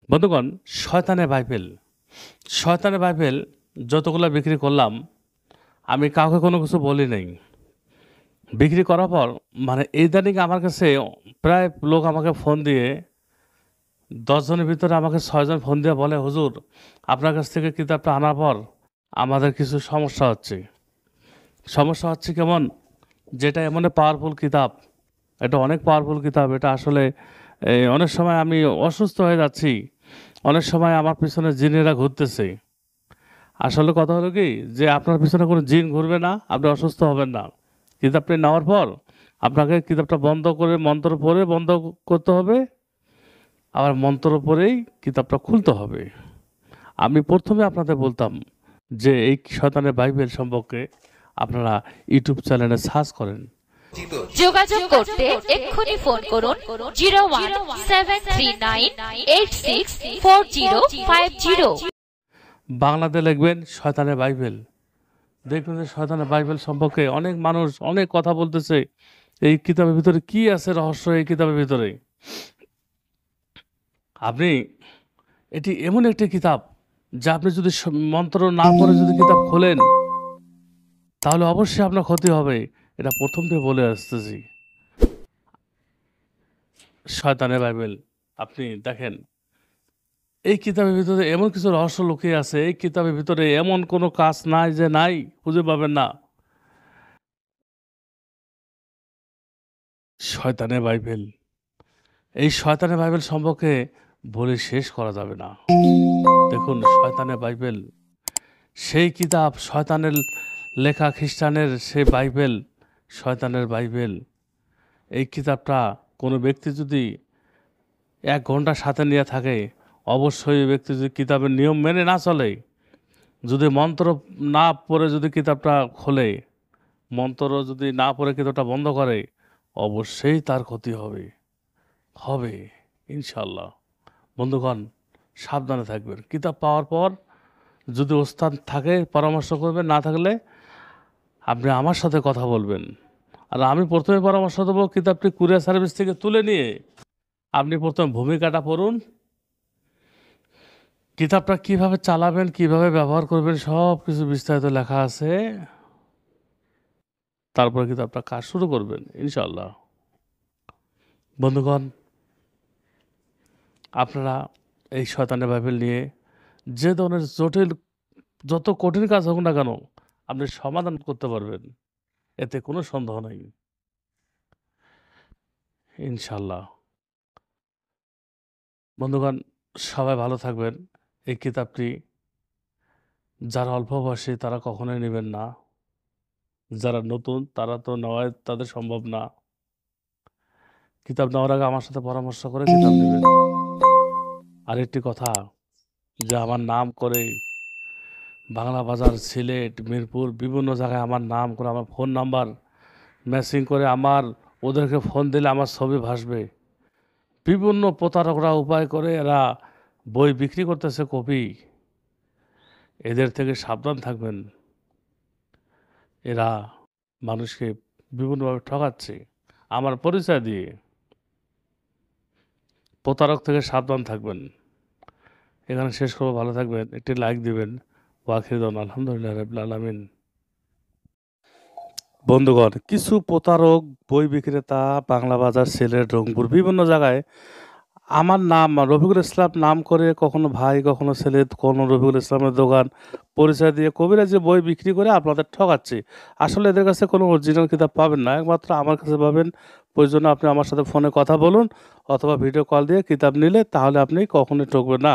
বন্ধুগণ, শয়তানের বাইবেল। শয়তানের বাইবেল যতগুলা বিক্রি করলাম, আমি কাউকে কোনো কিছু বলি নাই। বিক্রি করার পর মানে ইদানিং আমার কাছে প্রায় লোক আমাকে ফোন দিয়ে ১০ জনের ভিতরে আমাকে ৬ জন ফোন দিয়ে বলে, "হুজুর, আপনার কাছ থেকে কিতাবটা আনার পর আমাদের কিছু সমস্যা হচ্ছে।" সমস্যা হচ্ছে কেমন? যেটা এমন পাওয়ারফুল কিতাব, এটা অনেক পাওয়ারফুল কিতাব। এটা আসলে অনেক সময় আমি অসুস্থ হয়ে যাচ্ছি। অনেক সময় আমার পিছনে জিনেরা ঘুরতেছে। আসলে কথা হলো কি যে আপনার পিছনে কোনো জিন ঘুরবে না, আপনি অসুস্থ হবেন না। কিতাবটি নেওয়ার পর আপনাকে কিতাবটা বন্ধ করে মন্ত্র পড়ে বন্ধ করতে হবে, আবার মন্ত্র পড়েই কিতাবটা খুলতে হবে। আমি প্রথমে আপনাদের বলতাম যে এই শয়তানের বাইবেল সম্পর্কে আপনারা ইউটিউব চ্যানেলে সার্চ করেন। যোগাযোগ করতে এক্ষুনি ফোন করুন 0173986405 বাংলাতে লিখবেন শয়তানের বাইবেল। দেখবেন যে শয়তানের বাইবেল সম্পর্কে অনেক মানুষ অনেক কথা বলতেছে। এই কিতাবের ভিতরে কি আছে রহস্য এই কিতাবের ভিতরে? আপনি এটি এমন একটি কিতাব যা আপনি যদি মন্ত্র না পড়ে যদি কিতাব খোলেন তাহলে অবশ্যই আপনার ক্ষতি হবে। এটা প্রথম থেকে বলে আসতেছি। শয়তানের বাইবেল আপনি দেখেন, এই কিতাবের ভিতরে এমন কিছু রহস্য লুকিয়ে আছে। এই কিতাবের ভিতরে এমন কোনো কাজ নাই যে নাই, খুঁজে পাবেন না। শয়তানের বাইবেল, এই শয়তানের বাইবেল সম্পর্কে বলে শেষ করা যাবে না। দেখুন, শয়তানের বাইবেল সেই কিতাব, শয়তানের লেখা, খ্রিস্টানের সেই বাইবেল, শয়তানের বাইবেল। এই কিতাবটা কোনো ব্যক্তি যদি ১ ঘন্টা সাথে নিয়ে থাকে, অবশ্যই ওই ব্যক্তি যদি কিতাবের নিয়ম মেনে না চলে, যদি মন্ত্র না পড়ে যদি কিতাবটা খোলে, মন্ত্র যদি না পড়ে কিতাবটা বন্ধ করে, অবশ্যই তার ক্ষতি হবে, হবে ইনশাল্লাহ। বন্ধুগণ, সাবধানে থাকবেন। কিতাব পাওয়ার পর যদি ওস্তাদ থাকে পরামর্শ করবেন, না থাকলে আপনি আমার সাথে কথা বলবেন। আর আমি প্রথমে পরামর্শ দেবো, কিতাবটি কুরিয়ার সার্ভিস থেকে তুলে নিয়ে আপনি প্রথমে ভূমিকাটা পড়ুন। কিতাবটা কিভাবে চালাবেন, কিভাবে ব্যবহার করবেন, সব কিছু বিস্তারিত লেখা আছে। তারপরে কিতাবটা কাজ শুরু করবেন ইনশাল্লাহ। বন্ধুগণ, আপনারা এই শয়তানের বাইবেল নিয়ে যে ধরনের জটিল, যত কঠিন কাজ হোক না কেন, আপনি সমাধান করতে পারবেন, এতে কোনো সন্দেহ নেই ইনশাল্লাহ। বন্ধুগণ, সবাই ভালো থাকবেন। এই কিতাবটি যারা অল্প বয়সী তারা কখনোই নেবেন না। যারা নতুন তারা তো নেওয়া তাদের সম্ভব না। কিতাব নেওয়ার আগে আমার সাথে পরামর্শ করে কিতাব নেবেন। আরেকটি কথা, যে আমার নাম করে বাংলা বাজার, সিলেট, মিরপুর বিভিন্ন জায়গায় আমার নাম করে, আমার ফোন নাম্বার ম্যাচিং করে ওদেরকে ফোন দিলে আমার ছবি ভাসবে। বিভিন্ন প্রতারকরা উপায় করে এরা বই বিক্রি করতেছে, কপি। এদের থেকে সাবধান থাকবেন। এরা মানুষকে বিভিন্নভাবে ঠকাচ্ছে আমার পরিচয় দিয়ে। প্রতারক থেকে সাবধান থাকবেন। এখানে শেষ করবো, ভালো থাকবেন। একটি লাইক দিবেন। ওয়াখিরুন আলহামদুলিল্লাহ রাব্বিল আলামিন। বন্ধুগণ, কিছু প্রতারক বই বিক্রেতা বাংলা বাজার, সিলেট, রংপুর বিভিন্ন জায়গায় আমার নাম রফিকুল ইসলাম নাম করে কখনো ভাই, কখনো ছেলে, কখনো রফিকুল ইসলামের দোকান পরিচয় দিয়ে কবিরাজি বই বিক্রি করে আপনাদের ঠকাচ্ছে। আসলে এদের কাছে কোনো অরিজিনাল কিতাব পাবেন না, একমাত্র আমার কাছে পাবেন। প্রয়োজনে আপনি আমার সাথে ফোনে কথা বলুন অথবা ভিডিও কল দিয়ে কিতাব নিলে তাহলে আপনি কখনোই ঠকবেন না।